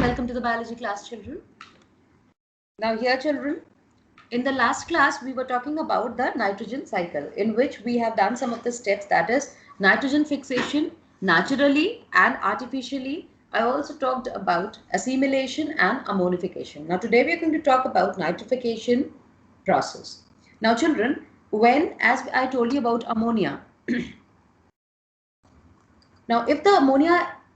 welcome to the biology class, children. Now here, children, in the last class we were talking about the nitrogen cycle, in which we have done some of the steps, that is nitrogen fixation naturally and artificially. I also talked about assimilation and ammonification. Now today we are going to talk about nitrification process. Now children, when, as I told you about ammonia, now if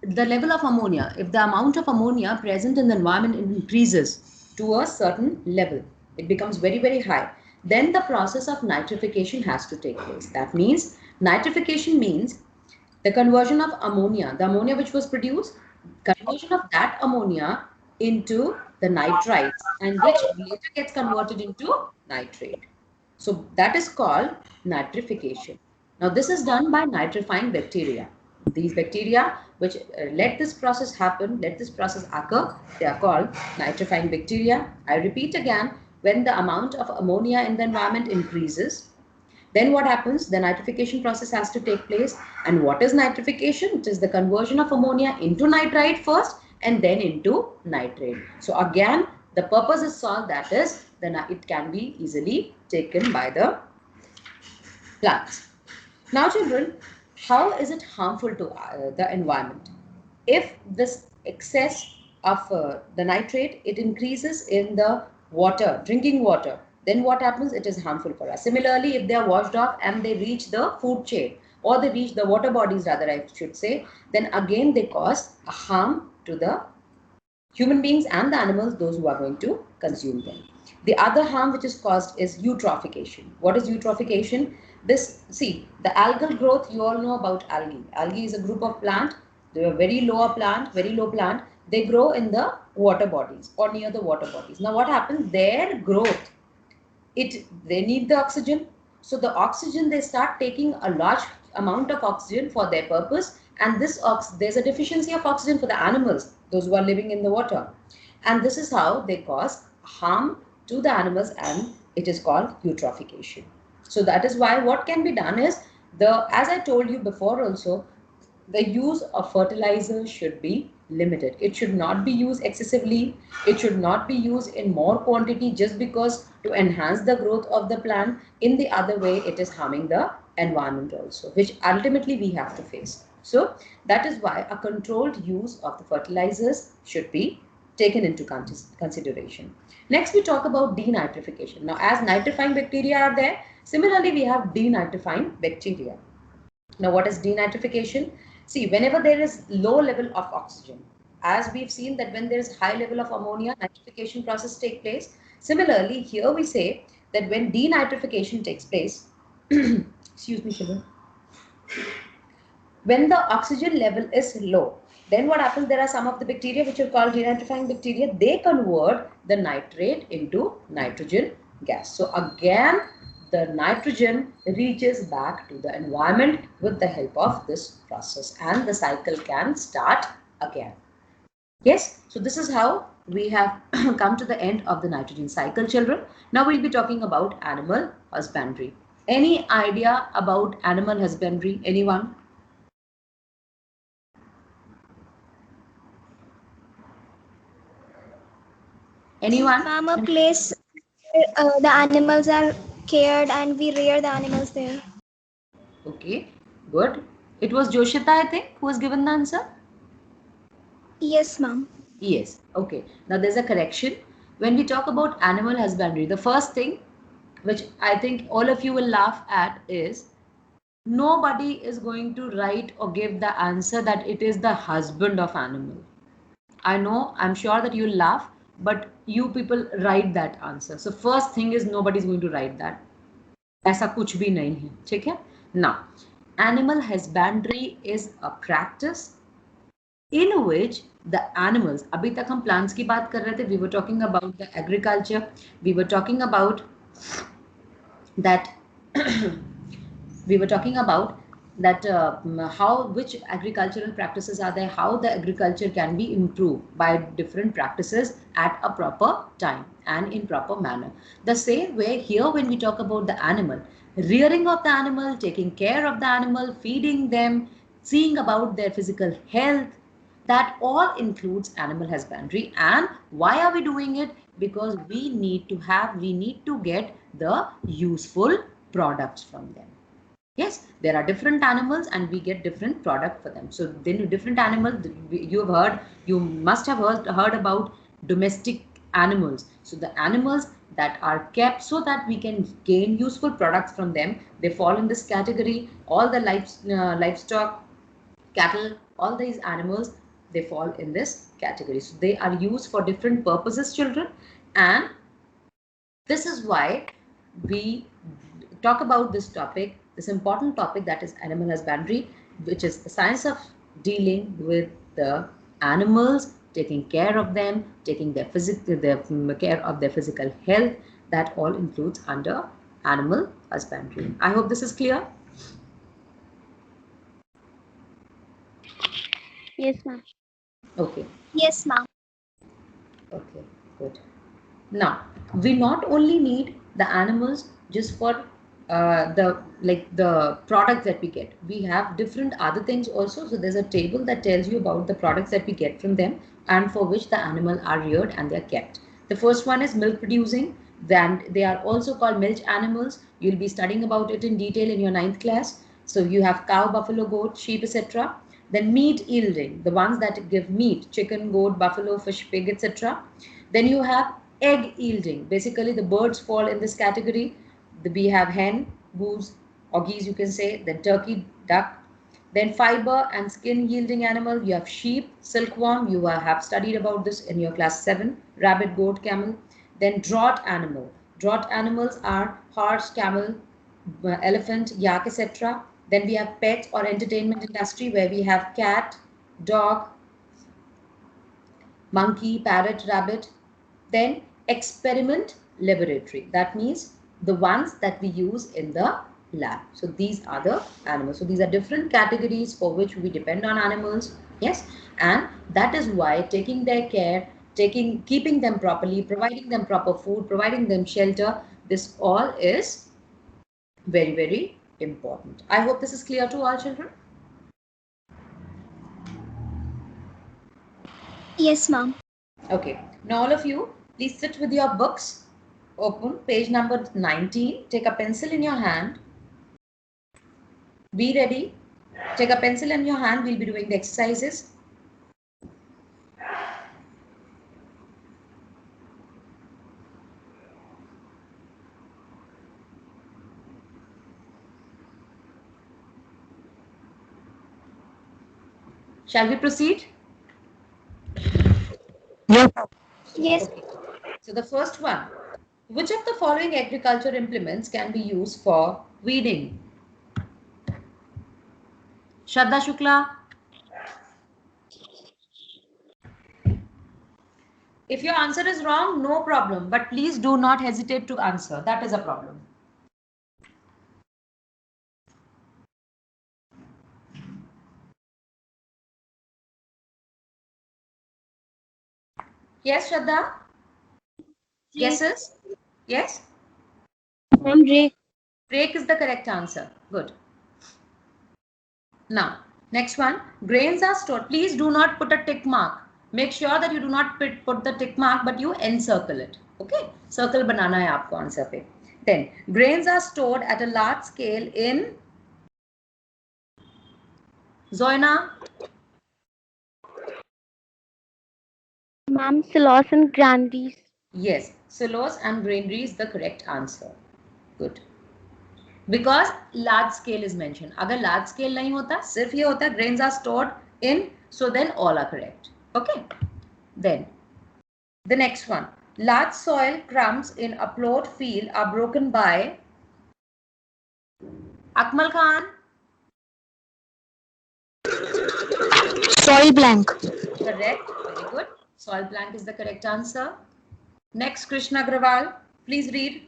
the level of ammonia, if the amount of ammonia present in the environment increases to a certain level, it becomes very, very high, then the process of nitrification has to take place. That means nitrification means the conversion of ammonia, the ammonia which was produced, conversion of that ammonia into the nitrites, and which later gets converted into nitrate. So that is called nitrification. Now this is done by nitrifying bacteria. These bacteria which let this process happen, let this process occur, they are called nitrifying bacteria. I repeat again, when the amount of ammonia in the environment increases, then what happens? The nitrification process has to take place. And what is nitrification? It is the conversion of ammonia into nitrite first and then into nitrate. So again, the purpose is solved, that is, it can be easily taken by the plants. Now children, how is it harmful to the environment? If this excess of the nitrate, it increases in the water, drinking water, then what happens? It is harmful for us. Similarly, if they are washed off and they reach the food chain, or they reach the water bodies rather, I should say, then again they cause a harm to the human beings and the animals, those who are going to consume them. The other harm which is caused is eutrophication. What is eutrophication? This, see, the algal growth, you all know about algae. Algae is a group of plant. They are very low plant. They grow in the water bodies or near the water bodies. Now what happens? Their growth, they need the oxygen. So the oxygen, they start taking a large amount of oxygen for their purpose, and there's a deficiency of oxygen for the animals, those who are living in the water, and this is how they cause harm to the animals, and it is called eutrophication. So that is why what can be done is, as I told you before also, the use of fertilizer should be limited. It should not be used excessively. It should not be used in more quantity just because to enhance the growth of the plant. In the other way, it is harming the environment also, which ultimately we have to face. So that is why a controlled use of the fertilizers should be taken into consideration. Next, we talk about denitrification. Now, as nitrifying bacteria are there, similarly, we have denitrifying bacteria. Now, what is denitrification? See, whenever there is low level of oxygen, as we've seen that when there is high level of ammonia, nitrification process take place. Similarly, here we say that when denitrification takes place, excuse me, children, when the oxygen level is low, then what happens? There are some of the bacteria which are called denitrifying bacteria. They convert the nitrate into nitrogen gas. So again, the nitrogen reaches back to the environment with the help of this process, and the cycle can start again. Yes, so this is how we have come to the end of the nitrogen cycle, children. Now we'll be talking about animal husbandry. Any idea about animal husbandry? Anyone? Anyone? Ma'am, a place the animals are cared and we rear the animals there. Okay, good. It was Joshita, I think, who was given the answer. Yes, ma'am. Yes, okay. Now there's a correction. When we talk about animal husbandry, the first thing which I think all of you will laugh at is, nobody is going to write or give the answer that it is the husband of animal. I know, I'm sure that you'll laugh, but you people write that answer. So first thing is, nobody's going to write that. ऐसा कुछ भी नहीं है, ठीक है? Now, animal husbandry is a practice in which the animals, अभी तक हम plants की बात कर रहे थे, we were talking about the agriculture, we were talking about that which agricultural practices are there, how the agriculture can be improved by different practices at a proper time and in proper manner. The same way here, when we talk about the animal, rearing of the animal, taking care of the animal, feeding them, seeing about their physical health, That all includes animal husbandry. And why are we doing it? Because we need to get the useful products from them. Yes, there are different animals and we get different product for them. So then different animals, you must have heard about domestic animals. So the animals that are kept so that we can gain useful products from them, they fall in this category. All the livestock, cattle, all these animals, they fall in this category. So they are used for different purposes, children. And this is why we talk about this topic, this important topic, that is animal husbandry, which is the science of dealing with the animals, taking care of them, taking their care of their physical health. That all includes under animal husbandry. I hope this is clear. Yes, ma'am. Okay. Yes, ma'am. Okay, good. Now, we not only need the animals just for the products that we get. We have different other things also. So there's a table that tells you about the products that we get from them and for which the animal are reared and they are kept. The first one is milk producing. Then they are also called milch animals. You'll be studying about it in detail in your 9th class. So you have cow, buffalo, goat, sheep, etc. Then meat yielding, the ones that give meat, chicken, goat, buffalo, fish, pig, etc. Then you have egg yielding. Basically, the birds fall in this category. We have hen, goose, or geese, you can say. Then turkey, duck. Then fiber and skin yielding animal. You have sheep, silkworm. You have studied about this in your class 7. Rabbit, goat, camel. Then draught animal. Draught animals are horse, camel, elephant, yak, etc. Then we have pet or entertainment industry where we have cat, dog, monkey, parrot, rabbit. Then experiment laboratory. That means the ones that we use in the lab. So these are the animals. So these are different categories for which we depend on animals. Yes. And that is why taking their care, keeping them properly, providing them proper food, providing them shelter, this all is very, very important. I hope this is clear to all children. Yes, ma'am. Okay. Now all of you, please sit with your books. Open page number 19. Take a pencil in your hand. Be ready. Take a pencil in your hand. We'll be doing the exercises. Shall we proceed? Yes. Yes. Okay. So the first one. Which of the following agriculture implements can be used for weeding? Shraddha Shukla. If your answer is wrong, no problem. But please do not hesitate to answer. That is a problem. Yes, Shraddha? Guesses? Yes? Ma'am, rake. Rake is the correct answer. Good. Now, next one. Grains are stored. Please do not put a tick mark. Make sure that you do not put the tick mark, but you encircle it. Okay? Circle banana hai aapko answer pe. Then, grains are stored at a large scale in Zoina. Ma'am, silos and granaries. Yes, silos and granary is the correct answer. Good. Because large scale is mentioned. Agar large scale nahi hota, sirf ye hota, grains are stored in, so then all are correct. Okay. Then, the next one. Large soil crumbs in a plot field are broken by Akmal Khan. Soil blank. Correct. Very good. Soil blank is the correct answer. Next, Krishna Agrawal. Please read.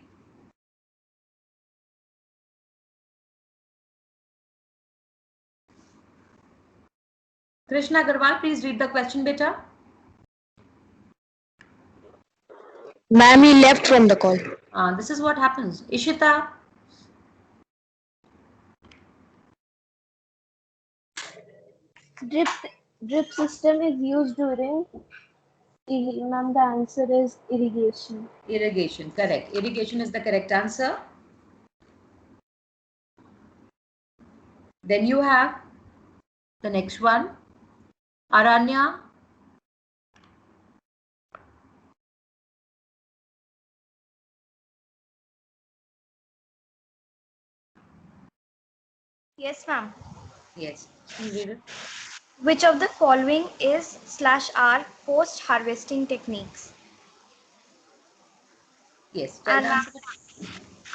Krishna Agrawal, please read the question, beta. Ma'am, he left from the call. This is what happens. Ishita. Drip Drip system is used during. Ma'am, the answer is irrigation. Irrigation, correct. Irrigation is the correct answer. Then you have the next one. Aranya. Yes, ma'am. Yes. Please read it. Which of the following is /R post-harvesting techniques? Yes. Tell And the ma'am,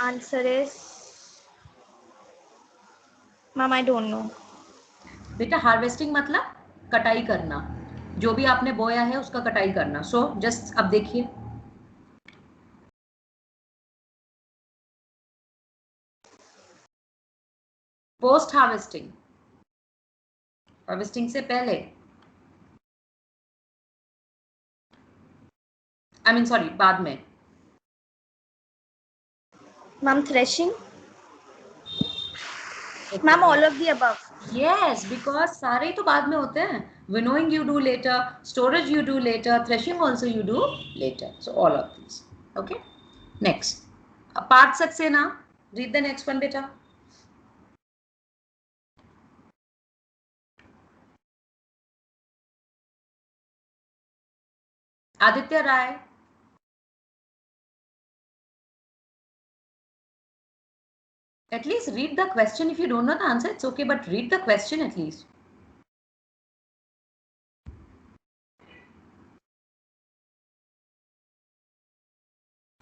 answer. answer is, ma'am, I don't know. बेटा harvesting मतलब कटाई करना, जो भी आपने बोया है उसका कटाई करना. सो जस्ट अब देखिए, पोस्ट हार्वेस्टिंग, हार्वेस्टिंग से पहले, आई मीन सॉरी, बाद में. Ma'am, threshing? Ma'am, all of the above. Yes, because सारे ही तो बाद में होते हैं. Winnowing you do later, storage you do later, threshing also you do later. So all of these. Okay. Next, Parth Saxena. Read the next one, beta. Aditya Rai. At least read the question. If you don't know the answer, it's okay, but read the question at least.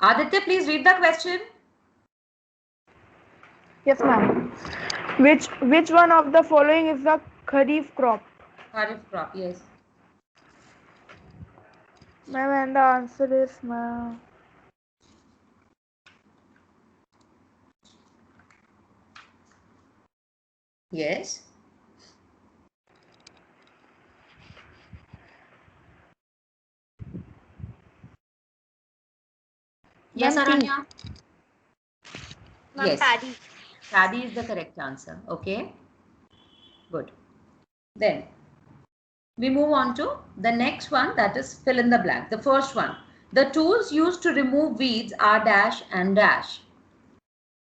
Aditya, please read the question. Yes, ma'am. Which one of the following is the kharif crop? Kharif crop, yes. Ma'am, and the answer is ma'am. Yes. Yes, Ma'am, Aranya. Ma'am, Yes. paddy. Paddy is the correct answer. Okay. Good. Then we move on to the next one, that is fill in the blank. The first one. The tools used to remove weeds are dash and dash.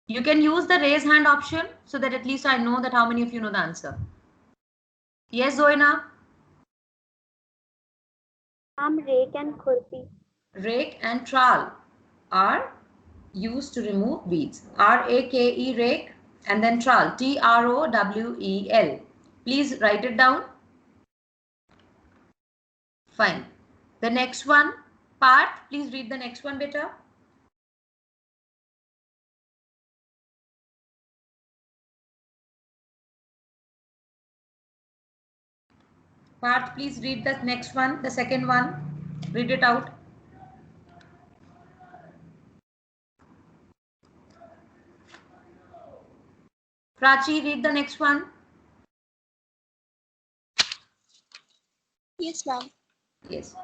You can use the raise hand option so that at least I know that how many of you know the answer. Yes, Zoina? Ma'am, rake and khurpi. Rake and trowel are used to remove weeds. R-A-K-E, rake, and then trowel, T-R-O-W-E-L. Please write it down. Fine. The next one, Parth, please read the next one, beta. Parth, please read the next one, the second one. Read it out. Prachi, read the next one. Yes, ma'am. Yes.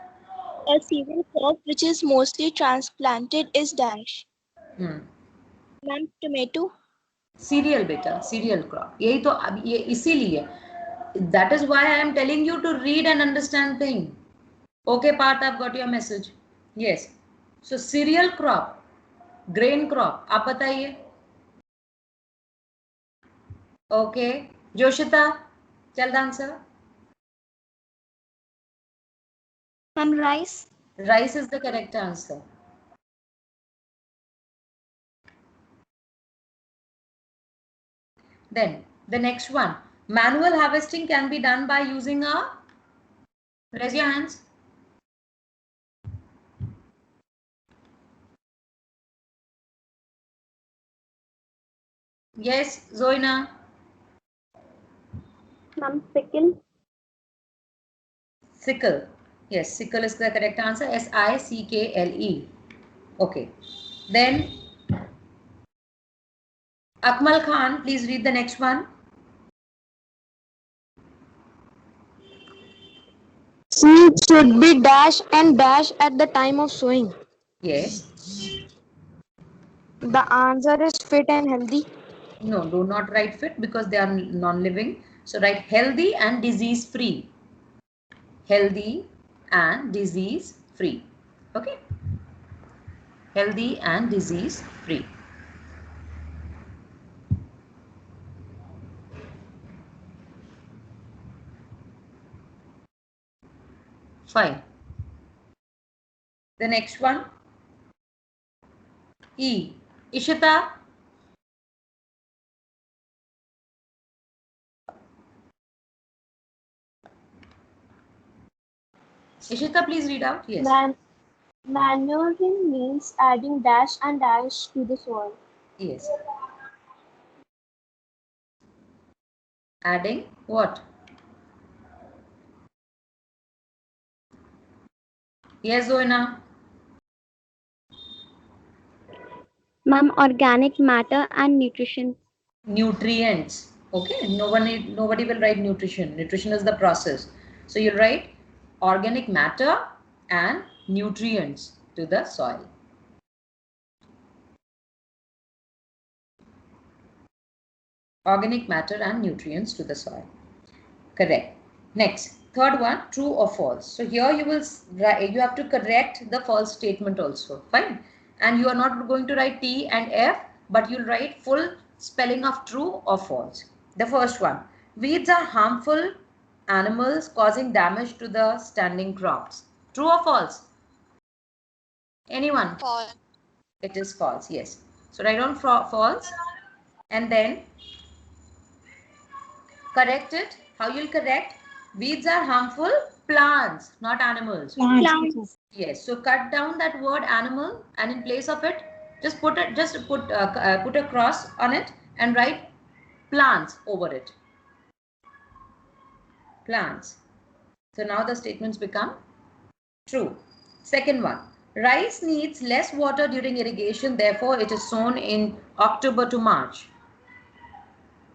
A cereal crop which is mostly transplanted is dash. Hmm. Ma'am, tomato. Cereal, beta, cereal crop. यही तो अब ये इसीलिए. That is why I am telling you to read and understand thing. Okay, Parth, I've got your message. Yes. So cereal crop, grain crop. आप बताइए. Okay. Joshita, tell the answer. Ma'am, rice. Rice is the correct answer. Then the next one. Manual harvesting can be done by using a. Raise your hands. Yes, Zoina. Ma'am, sickle. Sickle. Yes, sickle is the correct answer. S-I-C-K-L-E. Okay. Then Akmal Khan, please read the next one. Seeds should be dash and dash at the time of sowing. Yes. The answer is fit and healthy. No, do not write fit because they are non-living. So write healthy and disease-free. healthy and disease free. Okay, healthy and disease free. Fine. The next one, E. Ishita. Ishita, please read out. Yes. Manuring means adding dash and dash to the soil. Yes. Adding what? Yes, Zoina. Ma'am, organic matter and nutrition. Nutrients. Okay, nobody will write nutrition. Nutrition is the process. So you'll write organic matter and nutrients to the soil. Organic matter and nutrients to the soil. Correct. Next, third one, true or false. So here you have to correct the false statement also. Fine. And you are not going to write T and F, but you'll write full spelling of true or false. The first one, weeds are harmful animals causing damage to the standing crops. True or false? Anyone? False. It is false, yes. So write down false and then correct it. How you'll correct? Weeds are harmful plants, not animals. Plants. Yes. So cut down that word animal and in place of it, just put a cross on it and write plants over it. Plants. So now the statements become true. Second one. Rice needs less water during irrigation, therefore it is sown in October to March.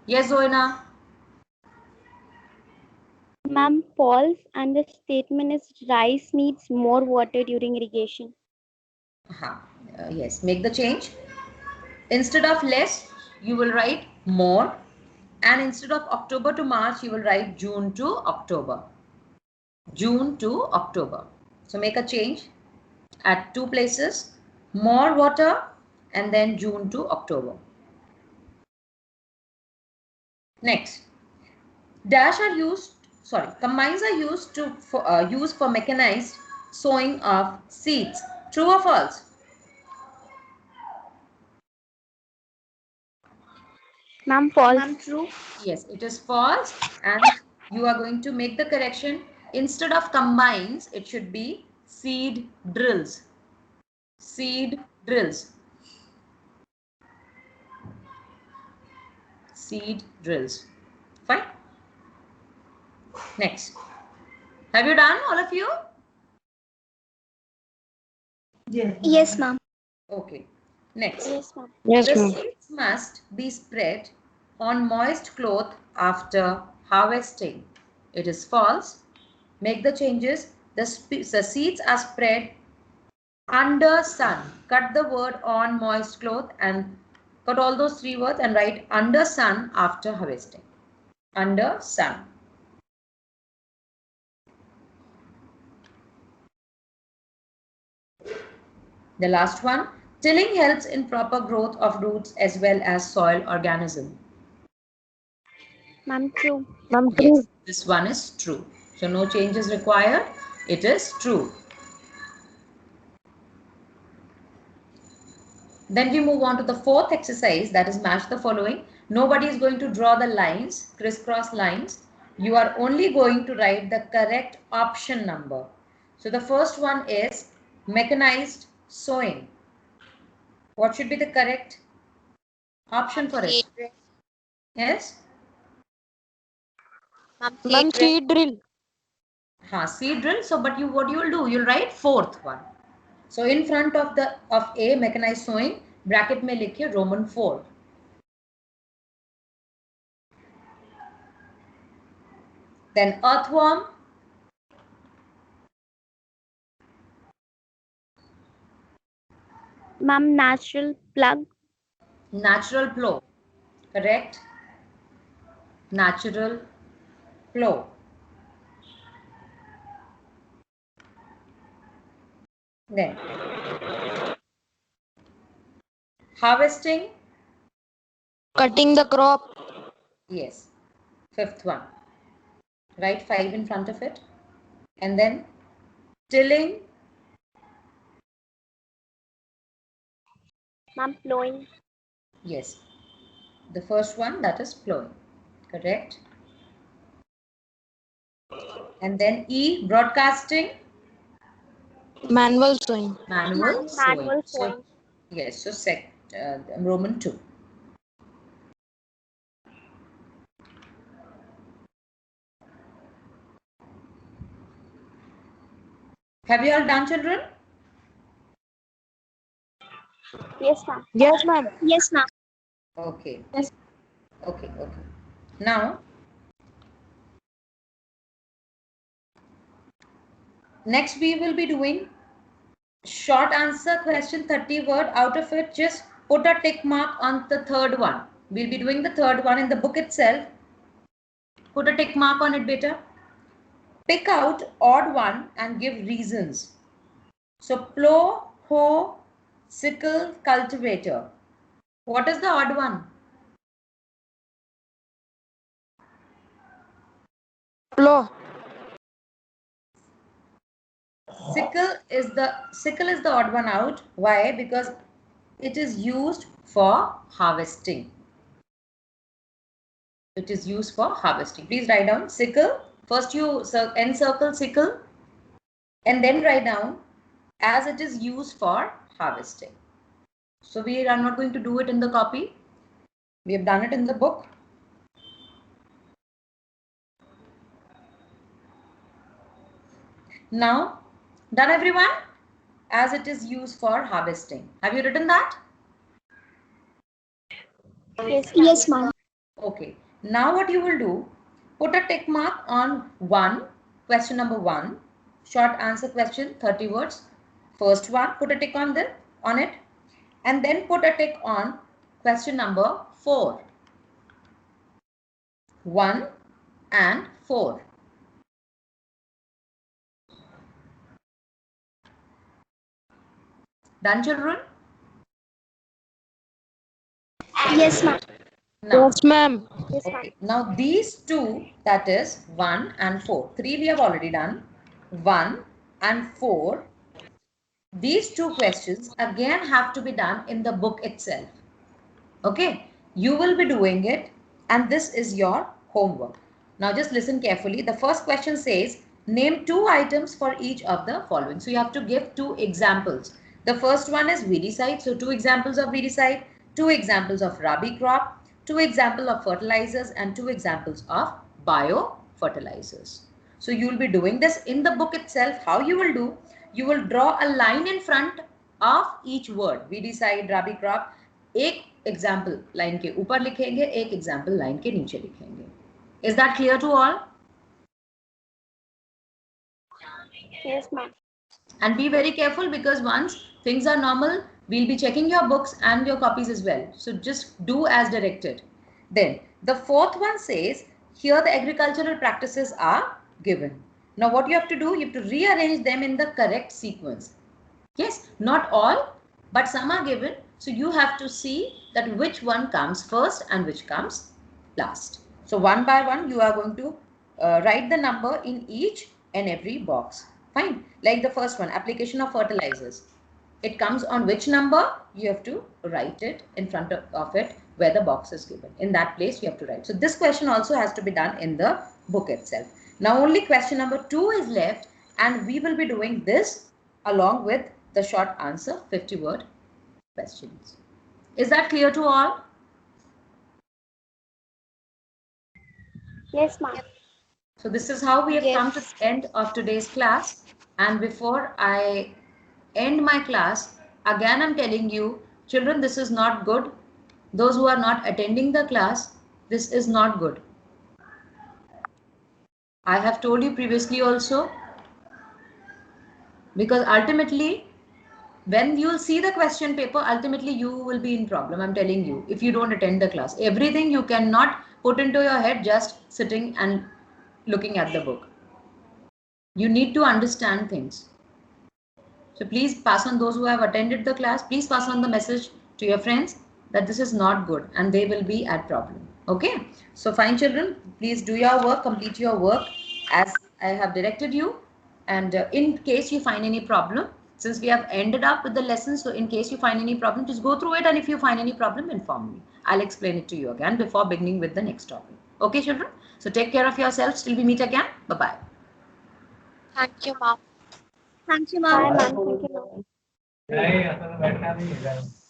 Yes, Zoina? Ma'am, false, and the statement is rice needs more water during irrigation. Yes, make the change. Instead of less, you will write more. And instead of October to March, you will write June to October. June to October. So make a change at two places. More water and then June to October. Next. Combines are used for mechanized sowing of seeds. True or false? Ma'am, false. Ma'am, true. Yes, it is false, and you are going to make the correction. Instead of combines, it should be seed drills. Seed drills. Seed drills. Fine. Next. Have you done, all of you? Yes, ma'am. Okay. Next. Yes, ma'am. Yes, The ma'am. seeds must be spread on moist cloth after harvesting. It is false. Make the changes. The seeds are spread under sun. Cut the word on moist cloth and cut all those three words and write under sun after harvesting. Under sun. The last one, tilling helps in proper growth of roots as well as soil organism. Ma'am, true. Ma'am, yes, this one is true. So no change is required. It is true. Then we move on to the fourth exercise, that is match the following. Nobody is going to draw the lines, crisscross lines. You are only going to write the correct option number. So the first one is mechanized sowing. What should be the correct option for it? Yes? Ma'am, seed drill. Seed drill. So, but what you will do? You'll write fourth one. So, in front of A mechanized sowing, bracket में लिखिए Roman 4. Then earthworm. Ma'am, natural plug. Natural plow. Correct. Natural plow. Then harvesting. Cutting the crop. Yes. Fifth one. Write 5 in front of it. And then tilling. Ma'am, plowing. Yes. The first one, that is plowing. Correct. And then E, broadcasting. Manual sewing. Manual sewing. Manual So, sewing. yes, so Roman 2. Have you all done, children? Yes, ma'am. Yes, ma'am. Yes, ma'am. Okay. Yes. Okay. Now, next we will be doing short answer question, 30 word. Out of it, just put a tick mark on the third one. We'll be doing the third one in the book itself. Put a tick mark on it, beta. Pick out odd one and give reasons. So plow, hoe, sickle, cultivator. What is the odd one? Plow. Sickle is the odd one out. Why? Because it is used for harvesting. It is used for harvesting. Please write down sickle. First you encircle sickle and then write down as it is used for harvesting. So we are not going to do it in the copy. We have done it in the book. Now, done everyone? As it is used for harvesting. Have you written that? Yes, ma'am. Okay. Now what you will do, put a tick mark on 1, question number 1, short answer question, 30 words. First one, put a tick on it, and then put a tick on question number 4. 1 and 4. Done, children? Yes, ma'am. Now, Yes, ma'am. Yes, ma'am. okay. Now these two, that is 1 and 4. 3 we have already done. 1 and 4. These two questions again have to be done in the book itself. Okay. You will be doing it and this is your homework. Now just listen carefully. The first question says, name 2 items for each of the following. So you have to give 2 examples. The first one is weedicide. So 2 examples of weedicide, 2 examples of rabi crop, 2 examples of fertilizers and 2 examples of biofertilizers. So you will be doing this in the book itself. How you will do? You will draw a line in front of each word. Weedicide, rabi crop. एक example line के ऊपर लिखेंगे, एक example line के नीचे लिखेंगे. Is that clear to all? Yes, ma'am. And be very careful because once things are normal, we'll be checking your books and your copies as well. So just do as directed. Then the fourth one says, here the agricultural practices are given. Now what you have to do, you have to rearrange them in the correct sequence. Yes, not all, but some are given. So you have to see that which one comes first and which comes last. So one by one, you are going to write the number in each and every box. Fine. Like the first one, application of fertilizers. It comes on which number? You have to write it in front of it where the box is given. In that place, you have to write. So this question also has to be done in the book itself. Now only question number 2 is left and we will be doing this along with the short answer 50-word questions. Is that clear to all? Yes, ma'am. So this is how we have Yes. come to the end of today's class. And before I end my class, again I'm telling you, children, this is not good. Those who are not attending the class, this is not good. I have told you previously also, because ultimately when you will see the question paper, ultimately you will be in problem. I'm telling you, if you don't attend the class, everything you cannot put into your head just sitting and looking at the book. You need to understand things. So please pass on, those who have attended the class, please pass on the message to your friends that this is not good and they will be at problem. Okay. So fine children, please do your work, complete your work as I have directed you. And in case you find any problem, since we have ended up with the lesson, so in case you find any problem, just go through it, and if you find any problem, inform me. I'll explain it to you again before beginning with the next topic. Okay children? So take care of yourselves till we meet again. Bye-bye. Thank you, ma'am. Thank you, Bye, ma'am. ma'am. Thank you, ma'am. नहीं असल में बैठना नहीं है